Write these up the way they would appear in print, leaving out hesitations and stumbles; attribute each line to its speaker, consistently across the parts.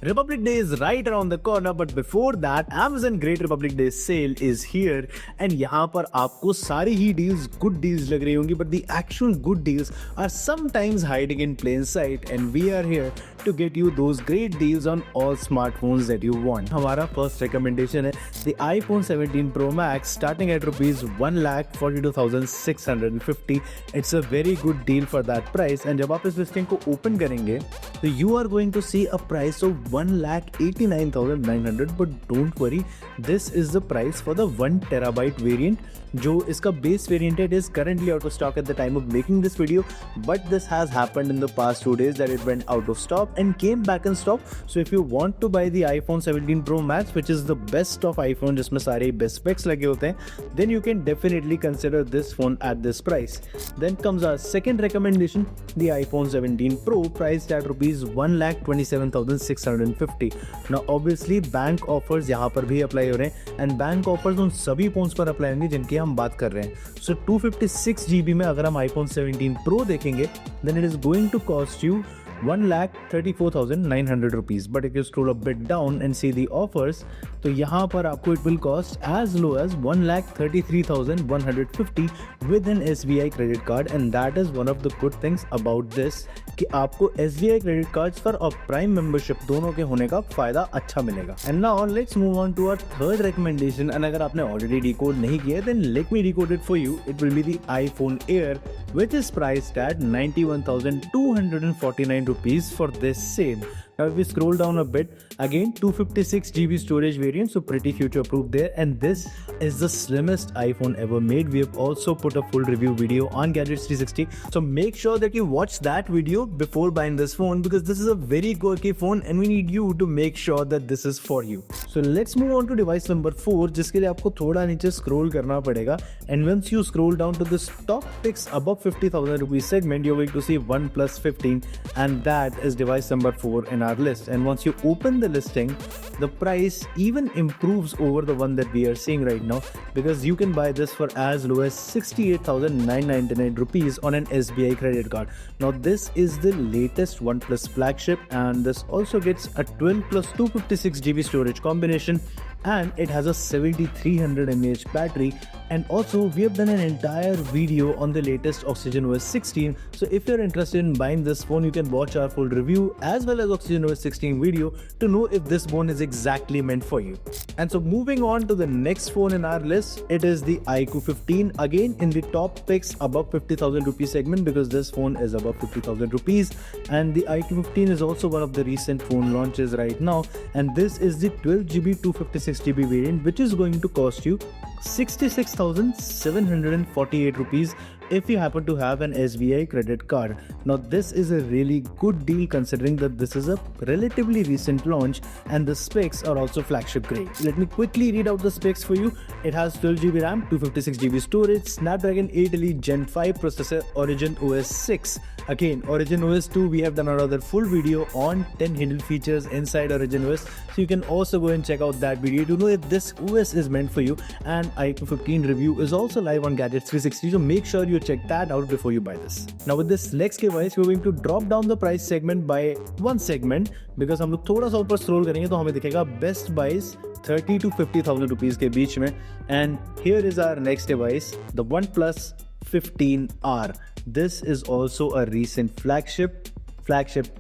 Speaker 1: Republic Day is right around the corner, but before that, Amazon Great Republic Day sale is here. And यहाँ पर आपको सारी ही deals, good deals लग रही होंगी, but the actual good deals are sometimes hiding in plain sight, and we are here to get you those great deals on all smartphones that you want. हमारा first recommendation है the iPhone 17 Pro Max starting at rupees 1,42,650. It's a very good deal for that price. And जब आप इस listing को open करेंगे, तो you are going to see a price of 1,89,900. But don't worry, this is the price for the 1 terabyte variant. जो इसका base variant है, it is currently out of stock at the time of making this video, but this has happened in the past 2 days that it went out of stock and came back in stock. So if you want to buy the iPhone 17 Pro Max, which is the best of iPhone जिसमें सारे best specs लगे होते हैं, then you can definitely consider this phone at this price. Then comes our second recommendation, the iPhone 17 Pro priced at rupees 1,27,650. Now obviously bank offers यहाँ पर भी apply हो रहे हैं, and bank offers उन सभी phones पर apply होंगे जिनकी हम बात कर रहे हैं. So 256 GB में अगर हम iPhone 17 Pro देखेंगे, then it is going to cost you 1,34,900 rupees. But if you scroll a bit down and see the offers, तो यहाँ पर आपको it will cost as low as 1,33,150 with an SBI credit card. And that is one of the good things about this, कि आपको SBI credit cards पर और Prime membership दोनों के होने का फायदा अच्छा मिलेगा. And now let's move on to our third recommendation. And अगर आपने already decode नहीं किया, then let me decode it for you. It will be the iPhone Air, which is priced at 91,249 rupees for this sale. Now if we scroll down a bit, again 256 GB storage variant, so pretty future proof there, and this is the slimmest iPhone ever made. We have also put a full review video on Gadgets 360, so make sure that you watch that video before buying this phone, because this is a very quirky phone and we need you to make sure that this is for you. So let's move on to device number 4, जिसके लिए आपको थोड़ा नीचे scroll करना पड़ेगा, and once you scroll down to the stock picks above 50,000 rupees segment, you're going to see OnePlus 15, and that is device number 4 in our list. And once you open the listing, the price even improves over the one that we are seeing right now, because you can buy this for as low as 68,999 rupees on an SBI credit card. Now this is the latest OnePlus flagship, and this also gets a 12 plus 256 GB storage combination, and it has a 7300 mAh battery. And also we have done an entire video on the latest OxygenOS 16, so if you're interested in buying this phone, you can watch our full review as well as OxygenOS 16 video to know if this phone is exactly meant for you. And so moving on to the next phone in our list, it is the iQOO 15, again in the top picks above 50,000 rupees segment, because this phone is above 50,000 rupees. And the iQOO 15 is also one of the recent phone launches right now, and this is the 12 GB 256 GB variant, which is going to cost you 66,748 rupees if you happen to have an SBI credit card. Now this is a really good deal considering that this is a relatively recent launch and the specs are also flagship grade. Let me quickly read out the specs for you. It has 12 GB RAM, 256 GB storage, Snapdragon 8 Elite Gen 5 processor, Origin OS 6. Again, Origin OS 2, we have done another full video on 10 hidden features inside Origin OS, so you can also go and check out that video to know if this OS is meant for you. And iQOO 15 review is also live on Gadgets 360, so make sure you check that out before you buy this. Now with this next device, we're going to drop down the price segment by one segment, because हम लोग थोड़ा सा ऊपर scroll करेंगे तो हमें दिखेगा best buys 30 to 50,000 rupees के बीच में. And here is our next device, the OnePlus 15R. This is also a recent flagship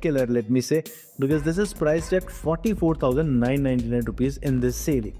Speaker 1: killer, let me say, because this is priced at 44,999 rupees in this sale.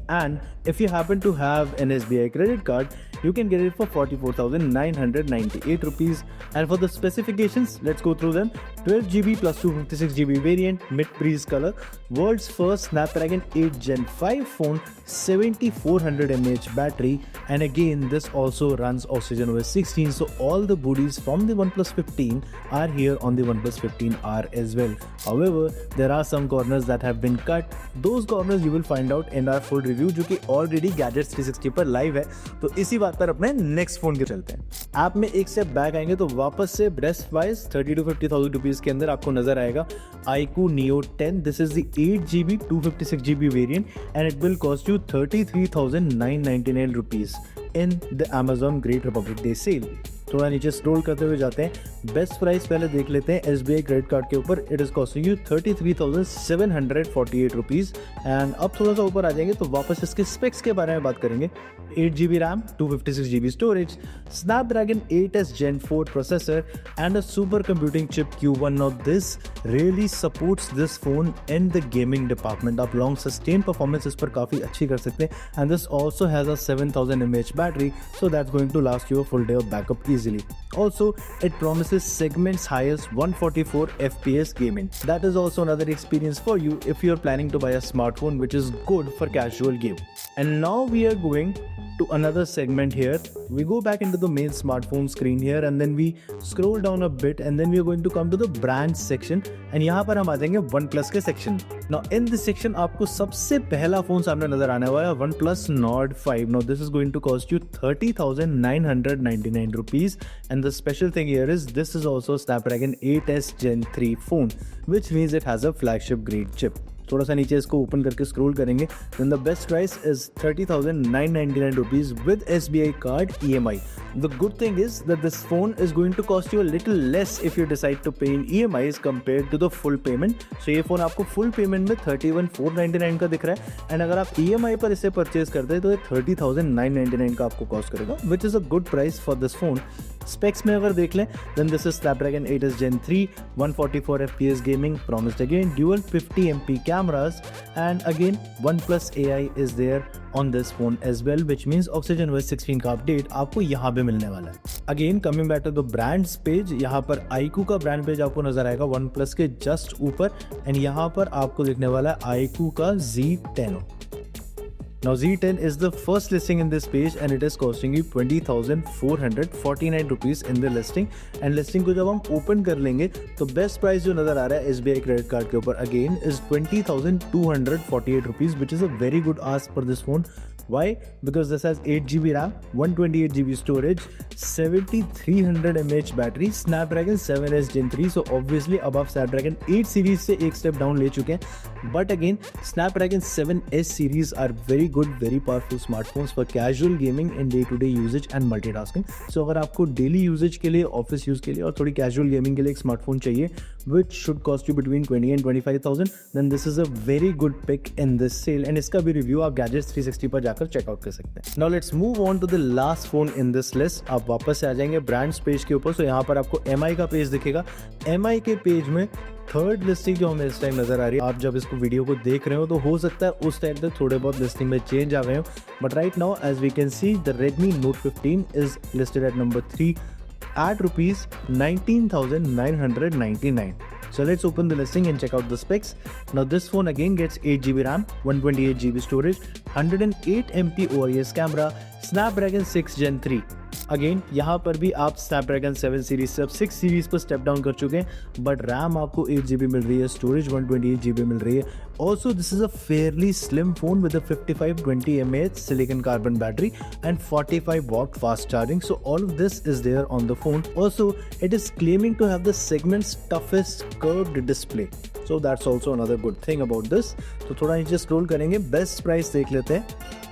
Speaker 1: And if you happen to have an SBI credit card, you can get it for 44,998 rupees. And for the specifications, let's go through them. 12 GB plus 256 GB variant, mid breeze color, world's first Snapdragon 8 Gen 5 phone, 7400 mAh battery, and again this also runs OxygenOS 16, so all the goodies from the OnePlus 15 are here on the OnePlus 15R as well. However, there are some corners that have been cut. Those corners you will find out in our full review, जो कि already Gadgets 360 पर live है. तो इसी बात पर अपने next phone के चलते हैं. ऐप में एक स्टेप बैक आएंगे तो वापस से बेस्ट प्राइस 30 to 50,000 रुपीज के अंदर आपको नजर आएगा iQOO Neo 10. This is the 8 GB 256 GB variant and it will cost you 33,999 rupees in the Amazon Great Republic Day sale. थोड़ा नीचे स्क्रॉल करते हुए जाते हैं, बेस्ट प्राइस पहले देख लेते हैं SBI क्रेडिट कार्ड के ऊपर। It is costing you 33,748 rupees. And अब थोड़ा सा ऊपर आ जाएंगे तो वापस इसके स्पेक्स के बारे में बात करेंगे। 8GB RAM, 256GB storage, Snapdragon 8s Gen 4 processor and a super computing chip Q1. Now this really supports this phone in the gaming department. आप long sustained performance इस पर काफ़ी अच्छी कर सकते हैं। And this also has a 7000 mAh battery, so that's going to last you a full day of backup easily. Also, it promises segment's highest 144 FPS gaming. That is also another experience for you if you're planning to buy a smartphone which is good for casual game. And now we are going to another segment here. We go back into the main smartphone screen here and then we scroll down a bit and then we are going to come to the brand section and यहाँ पर हम आ जाएंगे OnePlus के section. Now in this section आपको सबसे पहला phone सामने नजर आने वाला है OnePlus Nord 5. Now this is going to cost you 30,999 rupees and the special thing here is this is also Snapdragon 8s Gen 3 phone, which means it has a flagship grade chip. थोड़ा सा नीचे इसको open करके scroll करेंगे, then the best price is 30,999 rupees with SBI card EMI. The good thing is that this phone is going to cost you a little less if you decide to pay in EMIs compared to the full payment. So ये phone आपको full payment में 31,499 का दिख रहा है and अगर आप EMI पर इसे परचेज करते हैं तो ये 30,999 का आपको कॉस्ट करेगा, which is a good price for this phone. Specs में अगर देख लें then this is Snapdragon 8s Gen 3, 144 FPS gaming, promised again dual 50MP cameras and again OnePlus AI is there on this phone as well, which means OxygenOS 16 का update आपको यहाँ पे मिलने वाला है। Again coming back to the brands page, यहाँ पर iQOO का ब्रांड पेज आपको नजर आएगा OnePlus के जस्ट ऊपर एंड यहाँ पर आपको दिखने वाला है iQOO का Z10. Now Z10 is the first listing in this page and it is costing you 20,449 rupees in the listing. And listing को जब हम open कर लेंगे तो best price जो नजर आ रहा है SBI credit card के ऊपर again is 20,248 rupees, which is a very good ask for this phone. Why? Because this has 8GB RAM, 128GB storage, 7300 mAh battery, Snapdragon 7s Gen 3, so obviously above Snapdragon 8 series से एक step down ले चुके हैं. But again, Snapdragon 7s series are very good, very powerful smartphones for casual gaming and day-to-day usage and multitasking. So अगर आपको daily usage के लिए, office use के लिए और थोड़ी casual gaming के लिए एक smartphone चाहिए, which should cost you between 20 and 25,000, then this is a very good pick in this sale. And इसका भी review आप Gadgets 360 पर जाकर चेकआउट कर सकते हैं. Now let's move on to the last phone in this list. आप वापस से आ जाएंगे ब्रांड्स पेज के ऊपर. So यहाँ पर आपको MI का पेज दिखेगा. MI के पेज में थर्ड लिस्टिंग जो हमें इस टाइम नजर आ रही है, आप जब इसको वीडियो को देख रहे हो तो हो सकता है उस टाइम तक थोड़े बहुत लिस्टिंग में चेंज आ गए हो. But right now as we can see the Redmi Note 15 is listed at number 3 at rupees 19,999. So let's open the listing and check out the specs. Now this phone again gets 8GB RAM, 128GB storage, 108MP OIS camera, Snapdragon 6 Gen 3. Again यहाँ पर भी आप Snapdragon 7 series से अब 6 series पर step down कर चुके हैं, बट रैम आपको 8GB मिल रही है, स्टोरेज 128GB मिल रही है. Also this is a fairly slim phone with a 5520 mAh silicon carbon battery and 45 watt fast charging. So all of this is there on the phone. Also, it is claiming to have the segment's toughest curved display. So that's also another good thing about this. तो थोड़ा नीचे scroll करेंगे, best price देख लेते हैं.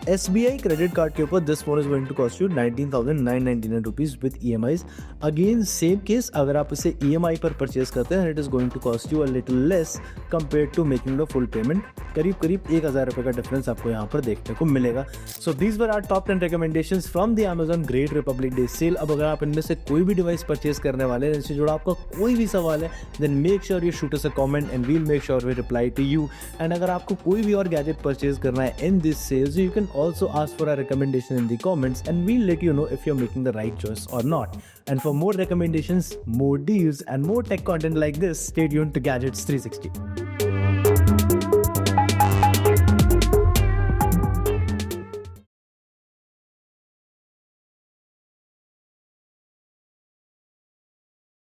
Speaker 1: SBI credit card के ऊपर this phone is going to cost you 19,999 rupees with EMIs. Again same case, अगर आप इसे EMI पर परचेज करते हैं it is going to cost you a little less compared to making the full payment. करीब 1,000 रुपए का डिफरेंस आपको यहाँ पर देखने को मिलेगा. So these were our top 10 recommendations from the Amazon great Republic Day sale. अब अगर आप इनमें से कोई भी डिवाइस परचेज करने वाले हैं, इससे जुड़ा आपका कोई भी सवाल है, then make sure you shoot us a comment and we'll make sure we reply to you. And अगर आपको कोई भी और गैजेट परचेज करना है in this sales, you can also ask for a recommendation in the comments and we'll let you know if you're making the right choice or not. And for more recommendations, more deals and more tech content like this, stay tuned to Gadgets 360.